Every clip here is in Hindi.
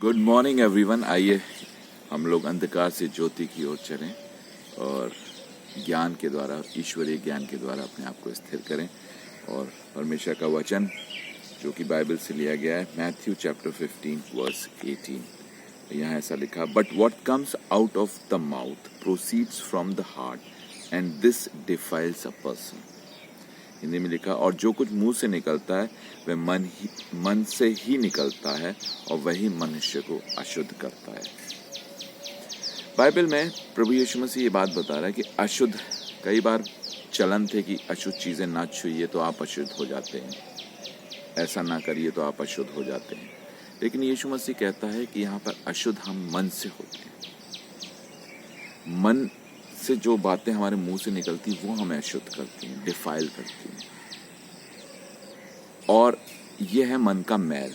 Good morning everyone. आइए हम लोग अंधकार से ज्योति की ओर चलें और ज्ञान के द्वारा, ईश्वरीय ज्ञान के द्वारा अपने आप को स्थिर करें। और परमेश्वर का वचन जो कि बाइबल से लिया गया है, मैथ्यू चैप्टर 15 वर्स 18। यहाँ ऐसा लिखा, but what comes out of the mouth proceeds from the heart and this defiles a person. Hindi में लिखा, और जो कुछ मुंह से निकलता है वह मन से ही निकलता है और वही मनुष्य को अशुद्ध करता है। बाइबल में प्रभु यीशु मसीह ये बात बता रहा है कि अशुद्ध, कई बार चलन थे कि अशुद्ध चीजें ना छुइए तो आप अशुद्ध हो जाते हैं, ऐसा ना करिए तो आप अशुद्ध हो जाते हैं। लेकिन यीशु मसीह कहता है कि यहाँ पर अशुद्ध हम मन से होते हैं। मन से जो बातें हमारे मुंह से निकलती वो हमें अशुद्ध करती हैं, डिफाइल करती हैं। और ये है मन का मैल,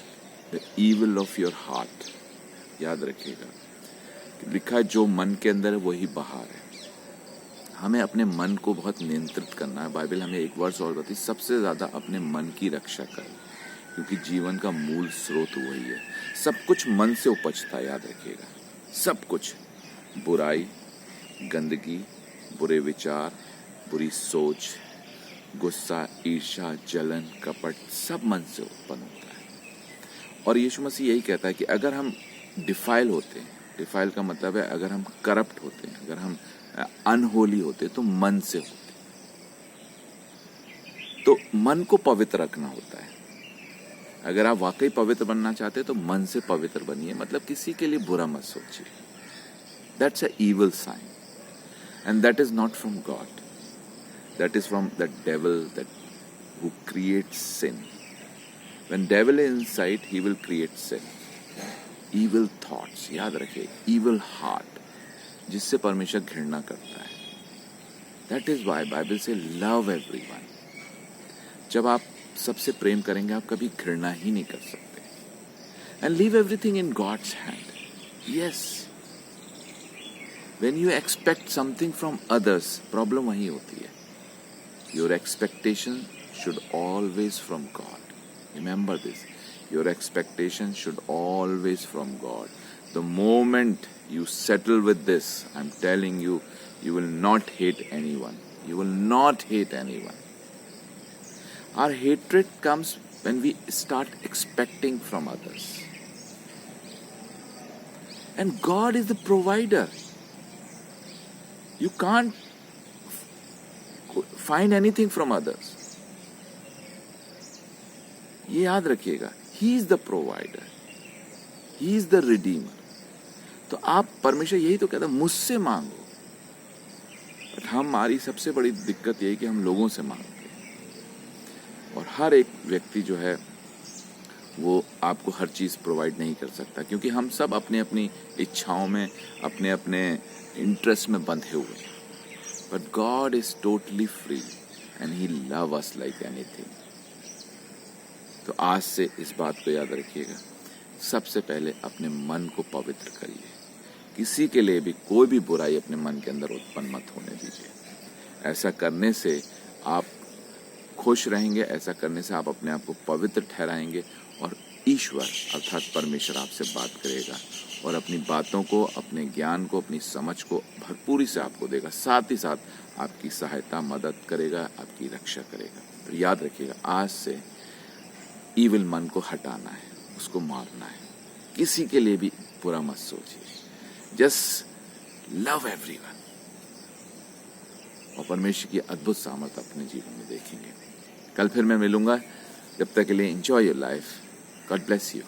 the evil of your heart. याद रखिएगा, लिखा है जो मन के अंदर है वही बाहर है। हमें अपने मन को बहुत नियंत्रित करना है। बाइबल हमें एक वर्स और बताती, सबसे ज्यादा अपने मन की रक्षा करें, क्योंकि जीवन का मूल स्रोत वही है। सब कुछ मन से उपजता है, याद रखिएगा। सब कुछ, बुराई, गंदगी, बुरे विचार, बुरी सोच, गुस्सा, ईर्ष्या, जलन, कपट, सब मन से उत्पन्न होता है। और यीशु मसीह यही कहता है कि अगर हम डिफाइल होते हैं, डिफाइल का मतलब है अगर हम करप्ट होते हैं, अगर हम अनहोली होते हैं, तो मन से होते हैं। तो मन को पवित्र रखना होता है। अगर आप वाकई पवित्र बनना चाहते हैं तो मन से पवित्र बनिए, मतलब किसी के लिए बुरा मत सोचिए। That's a evil sign. And that is not from God. That is from the devil who creates sin. When devil is inside, he will create sin. Evil thoughts, याद रखिए, evil heart, जिससे परमेश्वर घृणा करता है। That is why Bible से love everyone. जब आप सबसे प्रेम करेंगे आप कभी घृणा ही नहीं कर सकते। And leave everything in God's hand. Yes. When you expect something from others, problem वही होती है। Your expectation should always from God. Remember this. Your expectation should always from God. The moment you settle with this, I'm telling you, you will not hate anyone. You will not hate anyone. Our hatred comes when we start expecting from others. And God is the provider. You can't find anything from others. ये याद रखिएगा, He is the provider. He is the redeemer. तो आप, परमेश्वर यही तो कहता है, मुझसे मांगो। बट हमारी सबसे बड़ी दिक्कत यही कि हम लोगों से मांगते हैं। और हर एक व्यक्ति जो है वो आपको हर चीज प्रोवाइड नहीं कर सकता, क्योंकि हम सब अपने अपनी इच्छाओं में, अपने अपने इंटरेस्ट में बंधे हुए हैं। But God is totally free and he love us like anything. तो आज से इस बात को याद रखिएगा, सबसे पहले अपने मन को पवित्र करिए। किसी के लिए भी कोई भी बुराई अपने मन के अंदर उत्पन्न मत होने दीजिए। ऐसा करने से आप खुश रहेंगे, ऐसा करने से आप अपने आप को पवित्र ठहराएंगे और ईश्वर अर्थात परमेश्वर आपसे बात करेगा और अपनी बातों को, अपने ज्ञान को, अपनी समझ को भरपूरी से आपको देगा। साथ ही साथ आपकी सहायता, मदद करेगा, आपकी रक्षा करेगा। तो याद रखिएगा, आज से ईविल मन को हटाना है, उसको मारना है। किसी के लिए भी बुरा मत सोचिए। Just love everyone. और परमेश्वर की अद्भुत सामर्थ अपने जीवन में देखेंगे। कल फिर मैं मिलूंगा। जब तक के लिए enjoy your life. God bless you.